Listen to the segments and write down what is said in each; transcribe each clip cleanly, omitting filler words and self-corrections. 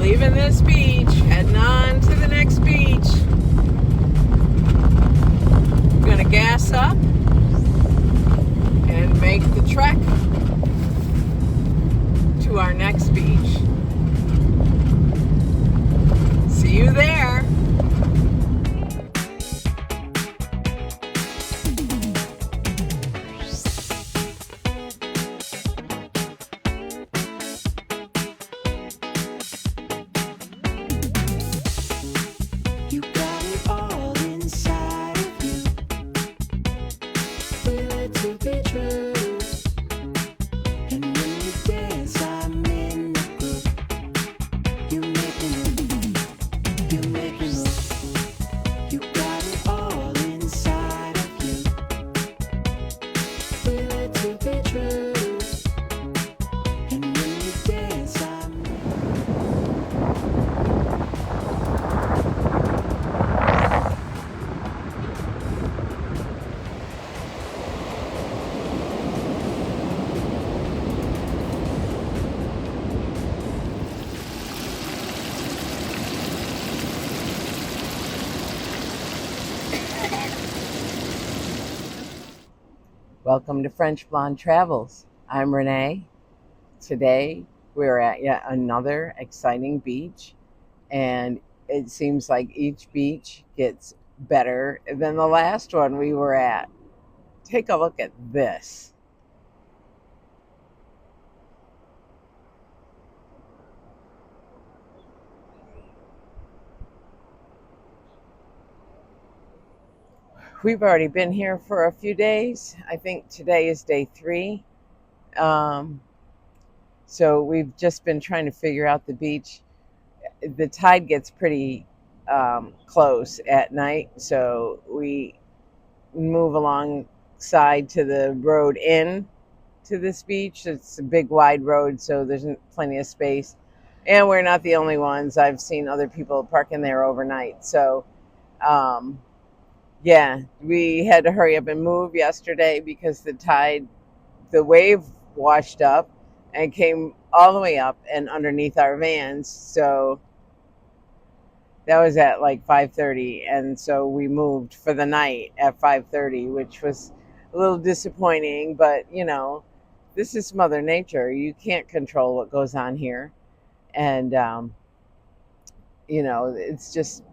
leaving this beach, heading on to the next beach. We're gonna gas up and make the trek to our next beach. See you there. Welcome to French Blonde Travels. I'm Renee. Today we're at yet another exciting beach, and it seems like each beach gets better than the last one we were at. Take a look at this. We've already been here for a few days. I think today is day 3. So we've just been trying to figure out the beach. The tide gets pretty close at night, so we move alongside to the road in to this beach. It's a big wide road, so there's plenty of space, and we're not the only ones. I've seen other people parking there overnight. So yeah, we had to hurry up and move yesterday because the wave washed up and came all the way up and underneath our vans. So that was at like 5:30, and so we moved for the night at 5:30, which was a little disappointing. But this is Mother Nature. You can't control what goes on here, and it's just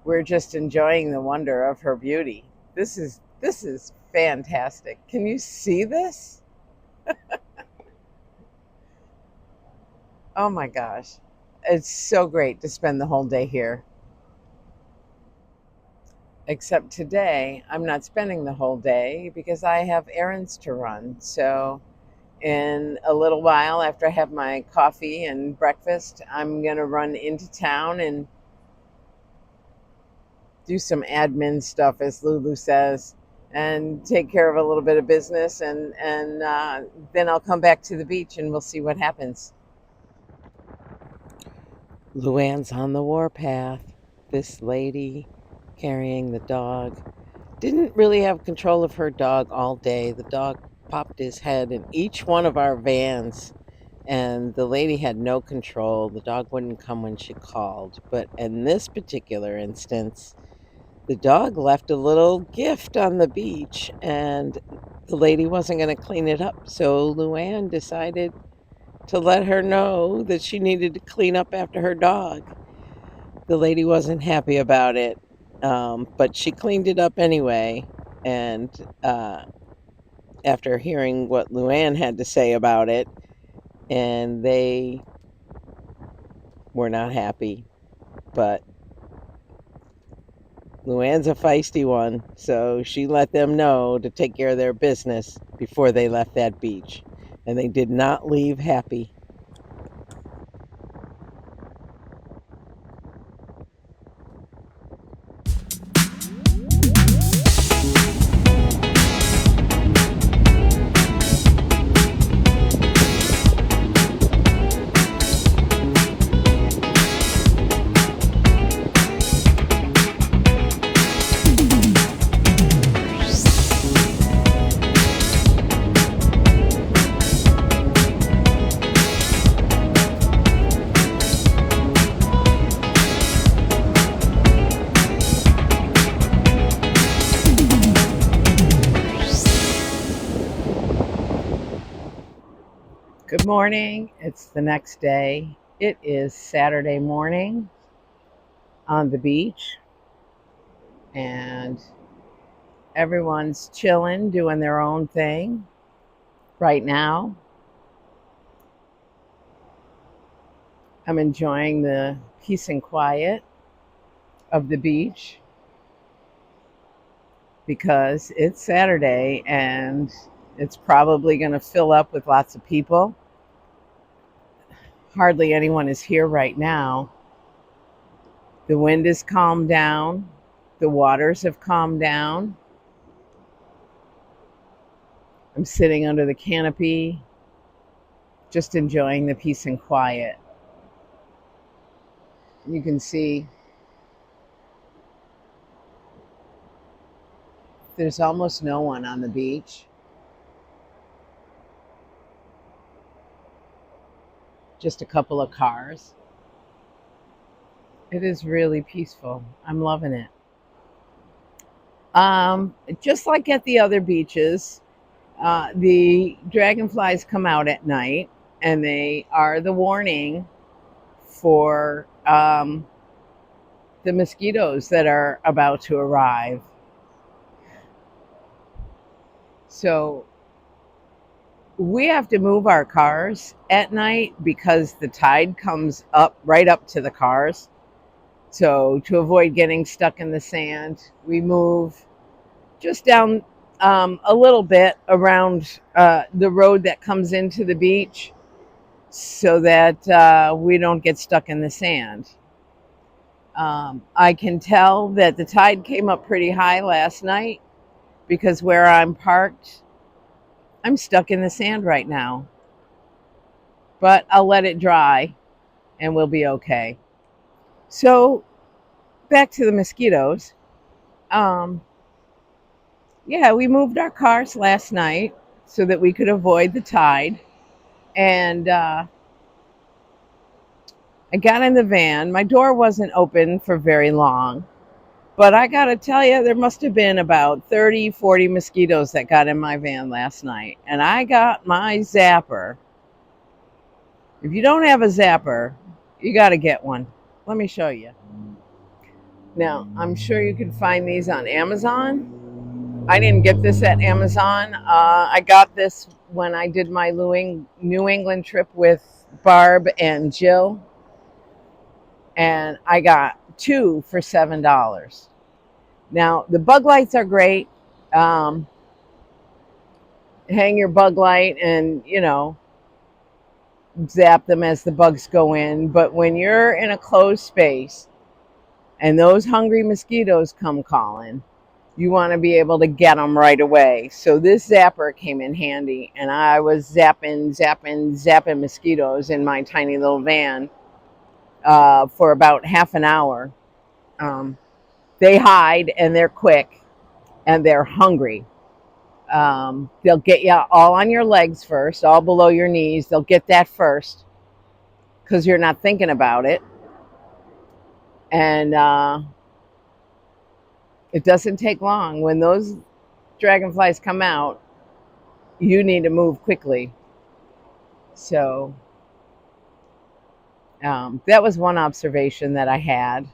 we're just enjoying the wonder of her beauty. This is fantastic. Can you see this? Oh my gosh. It's so great to spend the whole day here. Except today, I'm not spending the whole day because I have errands to run. So in a little while, after I have my coffee and breakfast, I'm going to run into town and do some admin stuff, as Lulu says, and take care of a little bit of business. And then I'll come back to the beach and we'll see what happens. Luanne's on the warpath. This lady carrying the dog didn't really have control of her dog all day. The dog popped his head in each one of our vans, and the lady had no control. The dog wouldn't come when she called. But in this particular instance, the dog left a little gift on the beach, and the lady wasn't going to clean it up. So Luanne decided to let her know that she needed to clean up after her dog. The lady wasn't happy about it, but she cleaned it up anyway. And after hearing what Luanne had to say about it, and they were not happy. But Luanne's a feisty one, so she let them know to take care of their business before they left that beach. And they did not leave happy. Good morning. It's the next day. It is Saturday morning on the beach, and everyone's chilling, doing their own thing right now. I'm enjoying the peace and quiet of the beach because it's Saturday and it's probably going to fill up with lots of people. Hardly anyone is here right now. The wind has calmed down, the waters have calmed down. I'm sitting under the canopy, just enjoying the peace and quiet. You can see there's almost no one on the beach. Just a couple of cars. It is really peaceful. I'm loving it. Just like at the other beaches, the dragonflies come out at night, and they are the warning for the mosquitoes that are about to arrive. So we have to move our cars at night because the tide comes up right up to the cars. So to avoid getting stuck in the sand, we move just down a little bit around the road that comes into the beach so that we don't get stuck in the sand. I can tell that the tide came up pretty high last night because where I'm parked, I'm stuck in the sand right now. But I'll let it dry and we'll be okay. So back to the mosquitoes. Um, yeah, we moved our cars last night so that we could avoid the tide. And I got in the van. My door wasn't open for very long. But I got to tell you, there must have been about 30, 40 mosquitoes that got in my van last night. And I got my zapper. If you don't have a zapper, you got to get one. Let me show you. Now, I'm sure you can find these on Amazon. I didn't get this at Amazon. I got this when I did my New England trip with Barb and Jill. And I got two for $7. Now, the bug lights are great. Hang your bug light and, zap them as the bugs go in. But when you're in a closed space and those hungry mosquitoes come calling, you want to be able to get them right away. So this zapper came in handy, and I was zapping mosquitoes in my tiny little van for about half an hour. They hide, and they're quick, and they're hungry. They'll get you all on your legs first, all below your knees. They'll get that first because you're not thinking about it. And it doesn't take long. When those dragonflies come out, you need to move quickly. So that was one observation that I had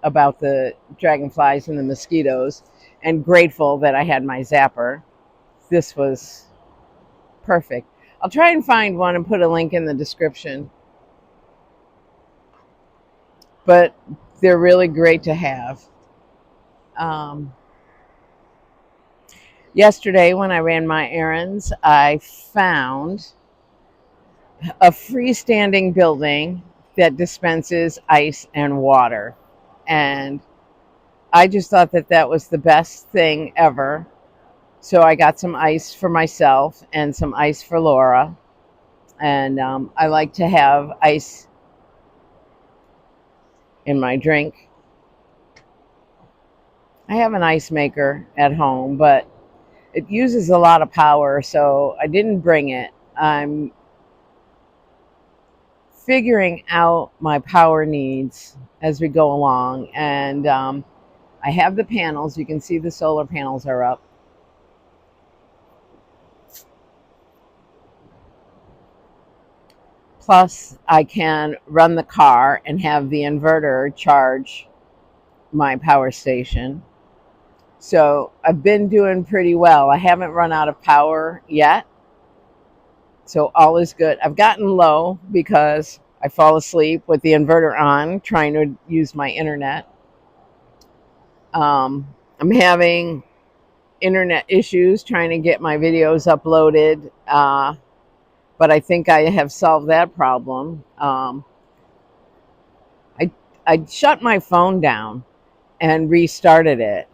about the dragonflies and the mosquitoes, and grateful that I had my zapper. This was perfect. I'll try and find one and put a link in the description. But they're really great to have. Yesterday, when I ran my errands, I found a freestanding building that dispenses ice and water. And I just thought that that was the best thing ever. So I got some ice for myself and some ice for Laura. And I like to have ice in my drink. I have an ice maker at home, but it uses a lot of power, so I didn't bring it. I'm figuring out my power needs as we go along, and I have the panels. You can see the solar panels are up. Plus, I can run the car and have the inverter charge my power station. So I've been doing pretty well. I haven't run out of power yet. So all is good. I've gotten low because I fall asleep with the inverter on, trying to use my internet. I'm having internet issues trying to get my videos uploaded, but I think I have solved that problem. I I shut my phone down and restarted it,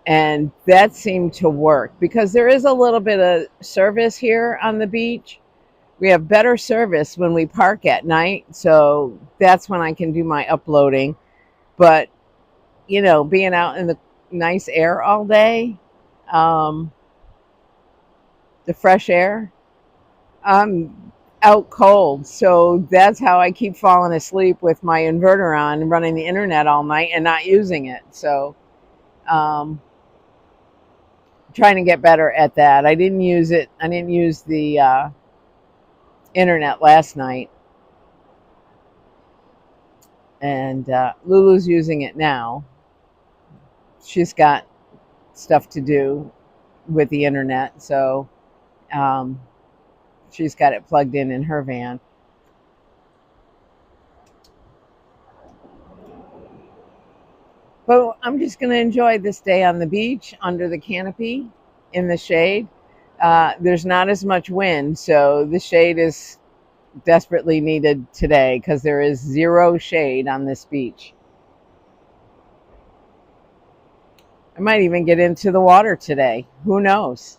and that seemed to work because there is a little bit of service here on the beach. We have better service when we park at night, so that's when I can do my uploading. But being out in the nice air all day, um, the fresh air, I'm out cold. So that's how I keep falling asleep with my inverter on and running the internet all night and not using it. So um, trying to get better at that. I didn't use it. I didn't use the internet last night, and Lulu's using it now. She's got stuff to do with the internet, so um, she's got it plugged in her van. But I'm just going to enjoy this day on the beach under the canopy in the shade. There's not as much wind, so the shade is desperately needed today because there is zero shade on this beach. I might even get into the water today. Who knows?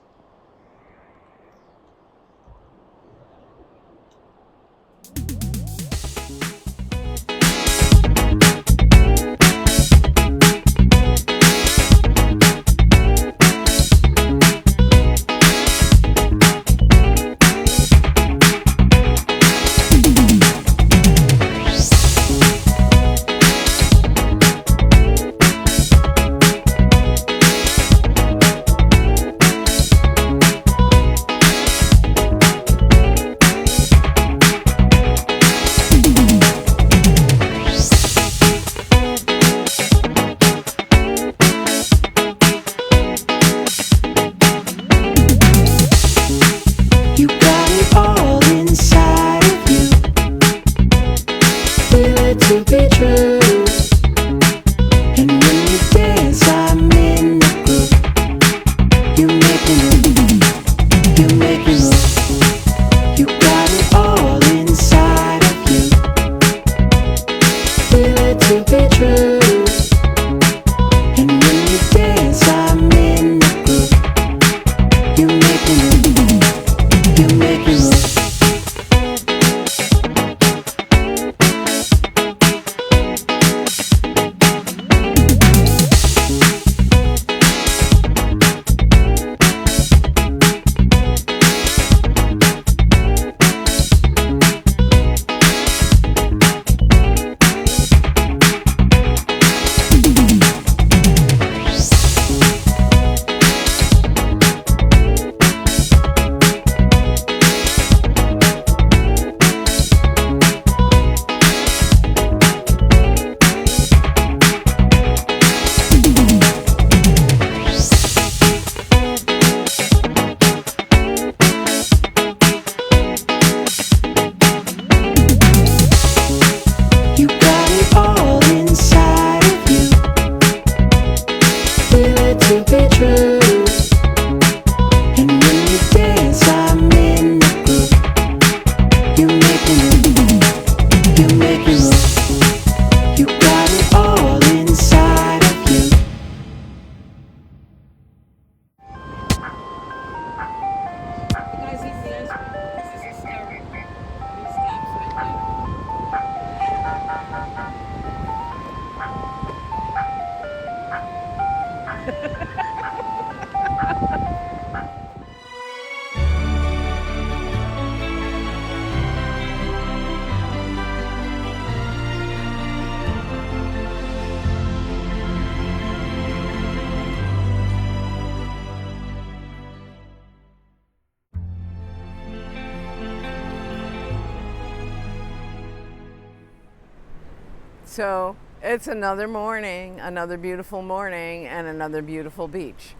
So it's another morning, another beautiful morning, and another beautiful beach.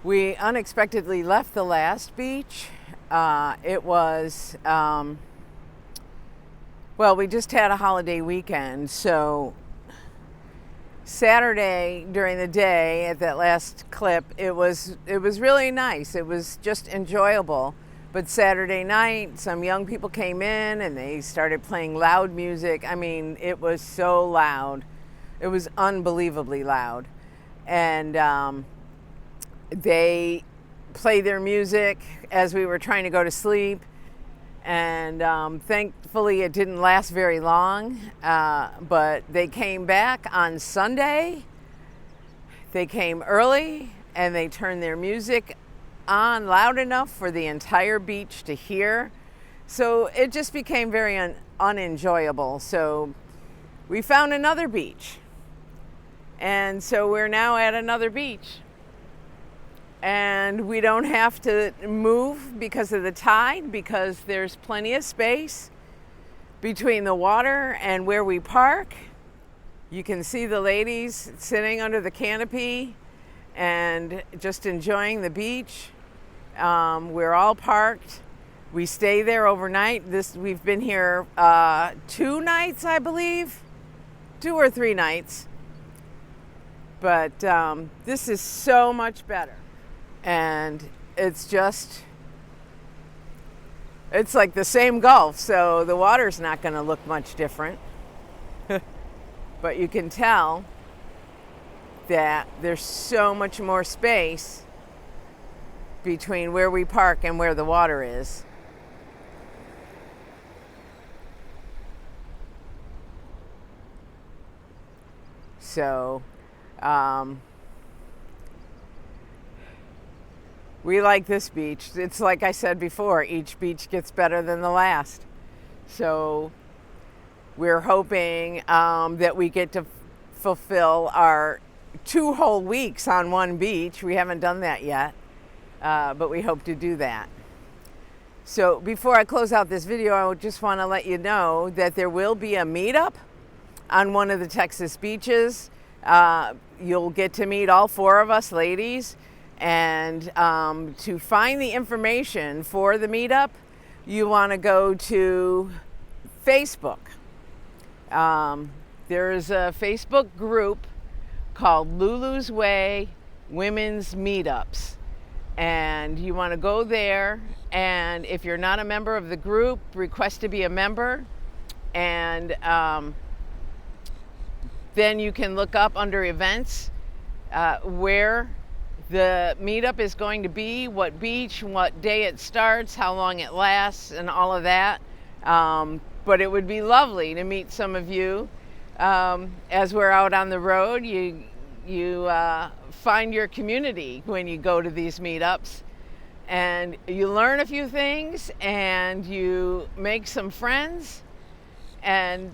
We unexpectedly left the last beach. It was, well, we just had a holiday weekend, so Saturday during the day at that last clip, it was really nice. It was just enjoyable. But Saturday night, some young people came in and they started playing loud music. I mean, it was so loud. It was unbelievably loud. And they played their music as we were trying to go to sleep. And thankfully, it didn't last very long. But they came back on Sunday. They came early and they turned their music on loud enough for the entire beach to hear. So it just became very unenjoyable. So we found another beach. And so we're now at another beach. And we don't have to move because of the tide, because there's plenty of space between the water and where we park. You can see the ladies sitting under the canopy and just enjoying the beach. We're all parked. We stay there overnight. We've been here 2 nights, I believe, 2 or 3 nights. But this is so much better. And it's like the same Gulf, so the water's not going to look much different. But you can tell that there's so much more space between where we park and where the water is. So, we like this beach. It's like I said before, each beach gets better than the last. So we're hoping that we get to fulfill our 2 whole weeks on one beach. We haven't done that yet, but we hope to do that. So before I close out this video, I just want to let you know that there will be a meetup on one of the Texas beaches. You'll get to meet all 4 of us ladies. And to find the information for the meetup, you want to go to Facebook. There's a Facebook group called Lulu's Way Women's Meetups. And you want to go there. And if you're not a member of the group, request to be a member. And then you can look up under events where the meetup is going to be, what beach, what day it starts, how long it lasts, and all of that. But it would be lovely to meet some of you as we're out on the road. You find your community when you go to these meetups, and you learn a few things, and you make some friends, and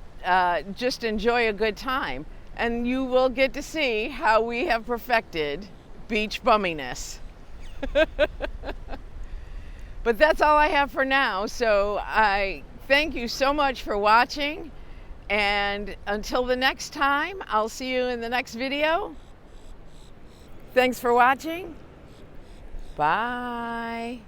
just enjoy a good time. And you will get to see how we have perfected beach bumminess. But that's all I have for now. So I thank you so much for watching. And until the next time, I'll see you in the next video. Thanks for watching. Bye.